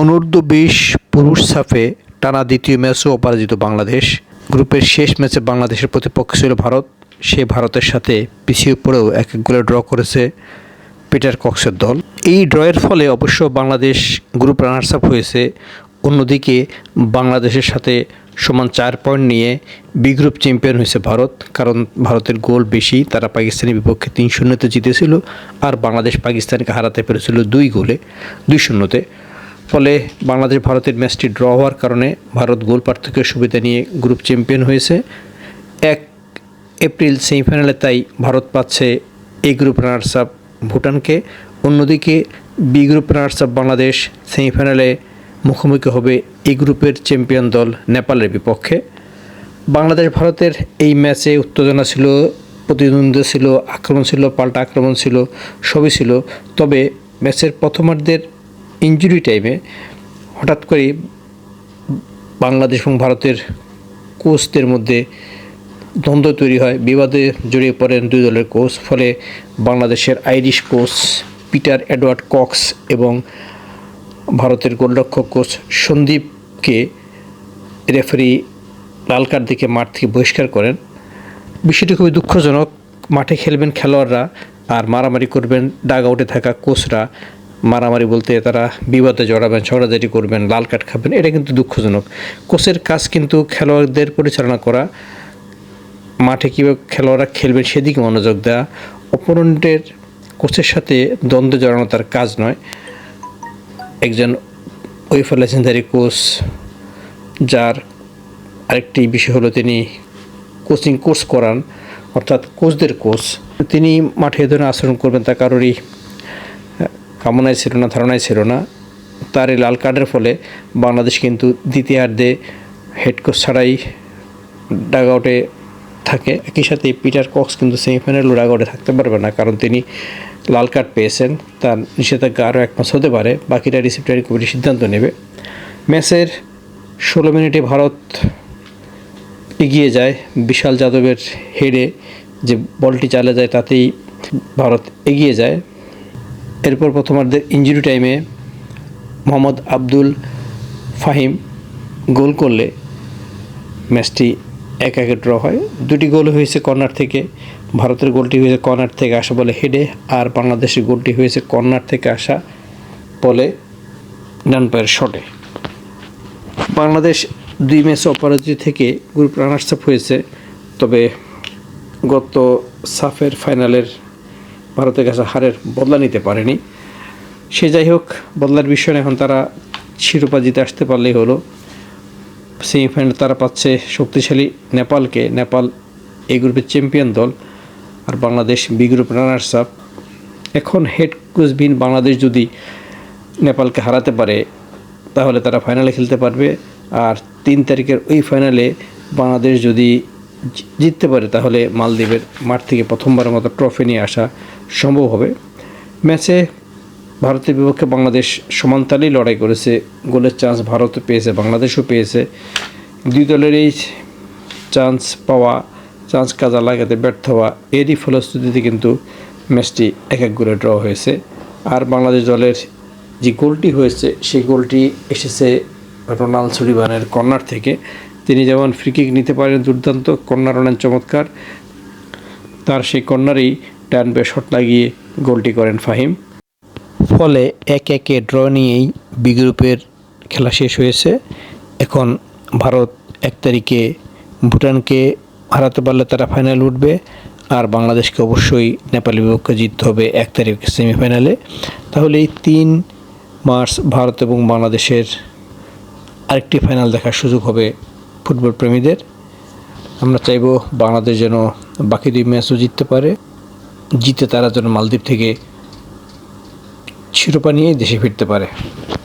অনূর্ধ্ব-20 পুরুষ সাফে টানা দ্বিতীয় ম্যাচও অপরাজিত বাংলাদেশ। গ্রুপের শেষ ম্যাচে বাংলাদেশের প্রতিপক্ষ ছিল ভারত। সেই ভারতের সাথে পিছিয়ে পড়েও 1-1 গোলে ড্র করেছে পিটার কক্সের দল। এই ড্রয়ের ফলে অবশ্য বাংলাদেশ গ্রুপ রানার্স আপ হয়েছে। অন্যদিকে বাংলাদেশের সাথে সমান 4 পয়েন্ট নিয়ে বি গ্রুপ চ্যাম্পিয়ন হয়েছে ভারত, কারণ ভারতের গোল বেশি। তারা পাকিস্তানের বিপক্ষে 3-0-তে জিতেছিল, আর বাংলাদেশ পাকিস্তানকে হারাতে পেরেছিল 2-0-তে। ফলে বাংলাদেশ ভারতের ম্যাচটি ড্র হওয়ার কারণে ভারত গোল পার্থক্যের সুবিধা নিয়ে গ্রুপ চ্যাম্পিয়ন হয়েছে। 1 এপ্রিল সেমিফাইনালে তাই ভারত পাচ্ছে এ গ্রুপ রানার্স আপ ভুটানকে। অন্যদিকে B group runners up Bangladesh সেমিফাইনালে মুখোমুখি হবে এই গ্রুপের চ্যাম্পিয়ন দল নেপালের বিপক্ষে। বাংলাদেশ ভারতের এই ম্যাচে উত্তেজনা ছিল, প্রতিদ্বন্দ্বিতা ছিল, আক্রমণ ছিল, পাল্টা আক্রমণ ছিল, সবই ছিল। তবে ম্যাচের প্রথমার্ধের ইনজুরি টাইমে হঠাৎ করেই বাংলাদেশ এবং ভারতের কোচদের মধ্যে দ্বন্দ্ব তৈরি হয়, বিবাদে জড়িয়ে পড়েন দুই দলের কোচ। ফলে বাংলাদেশের Irish coach Peter Edward Cox এবং ভারতের গোলরক্ষক কোচ সন্দীপকে রেফারি লাল কার্ড দেখে মাঠ থেকে বহিষ্কার করেন। বিষয়টি খুবই দুঃখজনক। মাঠে খেলবেন খেলোয়াড়রা, আর মারামারি করবেন ডাগ আউটে থাকা কোচরা। মারামারি বলতে তারা বিবাদে জড়াবেন, ঝগড়াঝাটি করবেন, লাল কার্ড খাবেন, এটা কিন্তু দুঃখজনক। কোচের কাজ কিন্তু খেলোয়াড়দের পরিচালনা করা, মাঠে কীভাবে খেলোয়াড়রা খেলবেন সেদিকে মনোযোগ দেওয়া। অপোনেন্টের কোচের সাথে দ্বন্দ্বে জড়ানো তার কাজ নয়। একজন উয়েফা লেজেন্ডারি কোচ, যার আরেকটি বিষয় হলো তিনি কোচিং কোর্স করান, অর্থাৎ কোচদের কোচ। তিনি মাঠে এ ধরনের আচরণ করবেন তা কারোরই কামনায় ছিল না, ধারণায় ছিল না। তার এই লাল কার্ডের ফলে বাংলাদেশ কিন্তু দ্বিতীয়ার্ধে হেড কোচ ছাড়াই ডাগ আউটে থাকে। একই সাথে পিটার কক্স কিন্তু সেমিফাইনালও ডাগ আউটে থাকতে পারবে না, কারণ তিনি লাল কার্ড পেয়েছেন। তার নিষেধাজ্ঞা আরও 1 মাস হতে পারে, বাকিটা ডিসিপ্লিনারি কমিটি সিদ্ধান্ত নেবে। ম্যাচের 16 মিনিটে ভারত এগিয়ে যায় বিশাল যাদবের হেডে, যে বলটি চালে যায় তাতেই ভারত এগিয়ে যায়। এরপর প্রথমার্ধের ইনজুরি টাইমে মোহাম্মদ আব্দুল ফাহিম গোল করলে ম্যাচটি 1-1 ড্র হয়। 2টি গোল হয়েছে কর্নার থেকে। ভারতের গোলটি হয়েছে কর্নার থেকে আসা বলে হেডে, আর বাংলাদেশের গোলটি হয়েছে কর্নার থেকে আসা বলে ডান পায়ের শটে। বাংলাদেশ 2 ম্যাচে অপরাজিত থেকে গ্রুপ রানার্স আপ হয়েছে। তবে গত সাফের ফাইনালের ভারতের কাছে হারের বদলা নিতে পারেনি। সে যাই হোক, বদলার বিষয় এখন তারা শিরোপা জিতে আসতে পারলেই হলো। সেমিফাইনালে তারা পাচ্ছে শক্তিশালী নেপালকে। নেপাল এই গ্রুপের চ্যাম্পিয়ন দল, আর Bangladesh B group runners up. এখন হেড কোচবিহীন বাংলাদেশ যদি নেপালকে হারাতে পারে তাহলে তারা ফাইনালে খেলতে পারবে। আর 3 তারিখের ওই ফাইনালে বাংলাদেশ যদি জিততে পারে তাহলে মালদ্বীপের মাঠ থেকে প্রথমবারের মতো ট্রফি নিয়ে আসা সম্ভব হবে। ম্যাচে ভারতের বিপক্ষে বাংলাদেশ সমানতালেই লড়াই করেছে। গোলের চান্স ভারতও পেয়েছে, বাংলাদেশও পেয়েছে। দুই দলের এই চান্স কাজে লাগাতে ব্যর্থ হওয়া, এরই ফলশ্রুতিতে কিন্তু ম্যাচটি 1-1 গোলে ড্র হয়েছে। আর বাংলাদেশ দলের যে গোলটি হয়েছে সেই গোলটি এসেছে রোনাল্ড সুলিভানের কর্নার থেকে। তিনি যেমন ফ্রিকিক নিতে পারেন, দুর্দান্ত কর্নার আনেন চমৎকার, তার সেই কর্নারেই ডান পায়ে শট লাগিয়ে গোলটি করেন ফাহিম। ফলে 1-1 ড্র নিয়েই বি গ্রুপের খেলা শেষ হয়েছে। এখন ভারত 1 তারিখে ভুটানকে হারাতে পারলে তারা ফাইনাল উঠবে, আর বাংলাদেশকে অবশ্যই নেপালের বিপক্ষে জিততে হবে 1 তারিখে সেমিফাইনালে। তাহলে এই 3 মার্চ ভারত এবং বাংলাদেশের আরেকটি ফাইনাল দেখার সুযোগ হবে ফুটবল প্রেমীদের। আমরা চাইব বাংলাদেশ যেন বাকি 2 ম্যাচও জিততে পারে, জিতে তারা যেন মালদ্বীপ থেকে শিরোপা নিয়ে দেশে ফিরতে পারে।